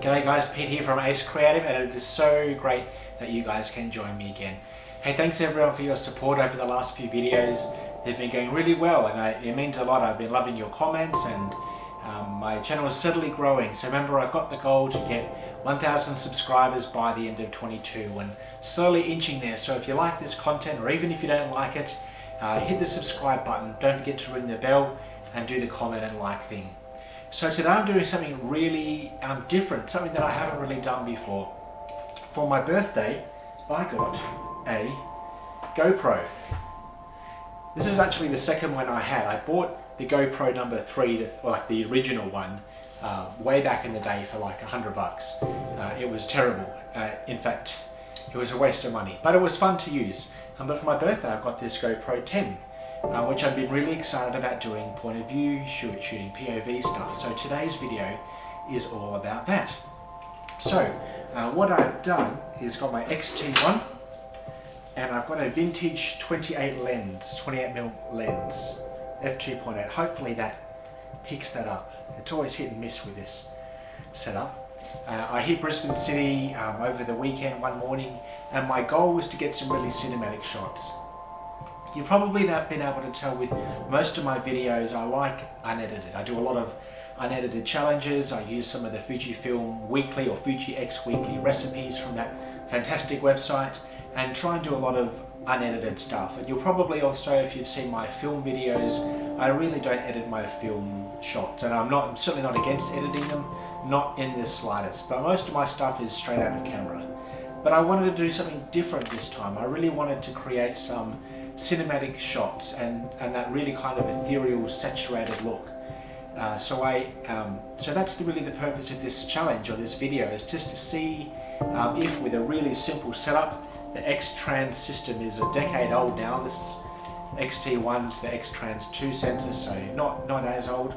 G'day guys, Pete here from Ace Creative, and it is so great that you guys can join me again. Hey, thanks everyone for your support over the last few videos. They've been going really well and it means a lot. I've been loving your comments and my channel is steadily growing. So remember, I've got the goal to get 1,000 subscribers by the end of 22 and slowly inching there. So if you like this content, or even if you don't like it, hit the subscribe button. Don't forget to ring the bell and do the comment and like thing. So today I'm doing something really different, something that I haven't really done before. For my birthday, I got a GoPro. This is actually the second one I had. I bought the GoPro number 3, like the original one, way back in the day for like $100. It was terrible. In fact, it was a waste of money, but it was fun to use. But for my birthday, I've got this GoPro 10. Which I've been really excited about doing point of view, shooting POV stuff. So today's video is all about that. So what I've done is got my X-T1 and I've got a vintage 28mm lens, f2.8. Hopefully that picks that up. It's always hit and miss with this setup. I hit Brisbane City over the weekend one morning, and my goal was to get some really cinematic shots. You've probably not been able to tell with most of my videos I like unedited. I do a lot of unedited challenges. I use some of the Fujifilm weekly or Fuji X weekly recipes from that fantastic website and try and do a lot of unedited stuff. And you'll probably also, if you've seen my film videos, I really don't edit my film shots, and I'm certainly not against editing them, not in the slightest, but most of my stuff is straight out of camera. But I wanted to do something different this time. I really wanted to create some cinematic shots and that really kind of ethereal, saturated look. So that's really the purpose of this challenge or this video, is just to see if with a really simple setup, the X-Trans system is a decade old now. This X-T1's the X-Trans 2 sensor, so not as old.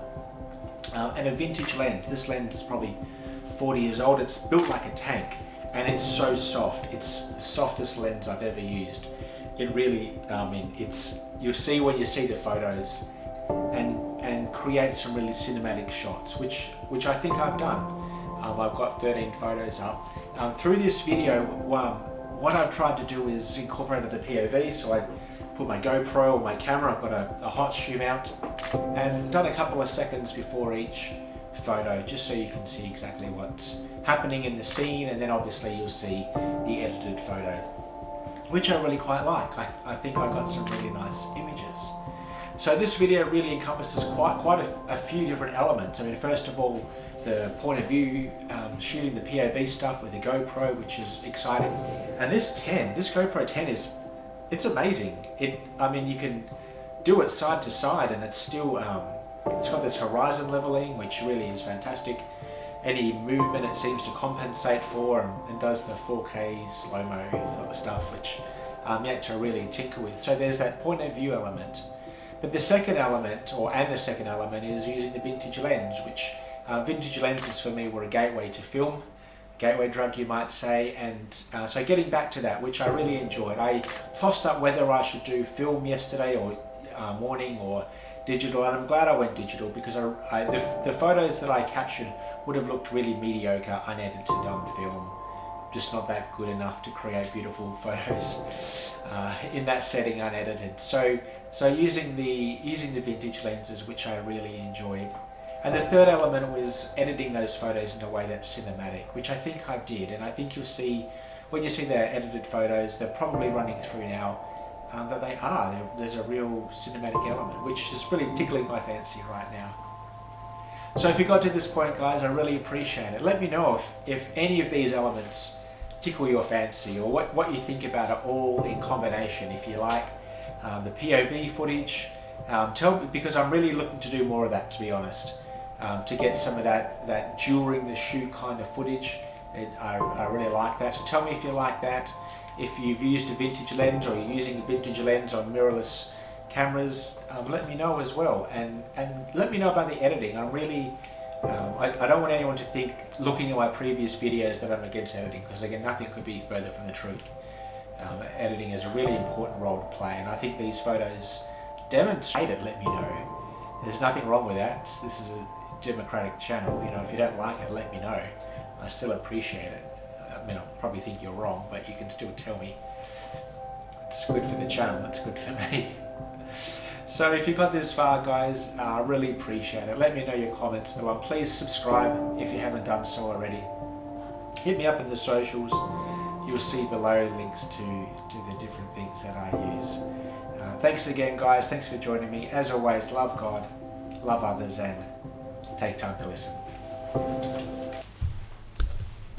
And a vintage lens. This lens is probably 40 years old. It's built like a tank and it's so soft. It's the softest lens I've ever used. It really, you'll see when you see the photos and create some really cinematic shots, which I think I've done. I've got 13 photos up. Through this video, what I've tried to do is incorporate the POV, so I put my GoPro or my camera, I've got a hot shoe mount, and done a couple of seconds before each photo, just so you can see exactly what's happening in the scene, and then obviously you'll see the edited photo, which I really quite like. I think I got some really nice images. So this video really encompasses quite a few different elements. I mean, first of all, the point of view, shooting the POV stuff with the GoPro, which is exciting. And this GoPro 10 it's amazing. I mean, you can do it side to side and it's still, it's got this horizon leveling, which really is fantastic. Any movement it seems to compensate for, and does the 4K slow-mo stuff, which I'm yet to really tinker with. So there's that point of view element. But the second element, is using the vintage lens, which vintage lenses for me were a gateway to film, gateway drug you might say, and so getting back to that, which I really enjoyed. I tossed up whether I should do film yesterday or morning or digital, and I'm glad I went digital because the photos that I captured would have looked really mediocre unedited on film, just not that good enough to create beautiful photos in that setting unedited. So using the vintage lenses, which I really enjoyed. And the third element was editing those photos in a way that's cinematic, which I think I did, and I think you'll see when you see the edited photos, they're probably running through now, that they are. There's a real cinematic element, which is really tickling my fancy right now. So if you got to this point, guys, I really appreciate it. Let me know if any of these elements tickle your fancy, or what you think about it all in combination. If you like the POV footage, tell me, because I'm really looking to do more of that, to be honest, to get some of that during the shoot kind of footage. I really like that. So tell me if you like that. If you've used a vintage lens or you're using a vintage lens on mirrorless cameras, let me know as well, and let me know about the editing. I'm really I don't want anyone to think, looking at my previous videos, that I'm against editing, because again, nothing could be further from the truth. Editing is a really important role to play, and I think these photos demonstrate it. Let me know. There's nothing wrong with that. This is a democratic channel. You know, if you don't like it, let me know. I still appreciate it. I mean, I'll probably think you're wrong, but you can still tell me. It's good for the channel, it's good for me. So if you got this far, guys, I really appreciate it. Let me know your comments below. Please subscribe if you haven't done so already. Hit me up in the socials. You'll see below links to the different things that I use. Thanks again, guys. Thanks for joining me. As always, love God, love others, and take time to listen.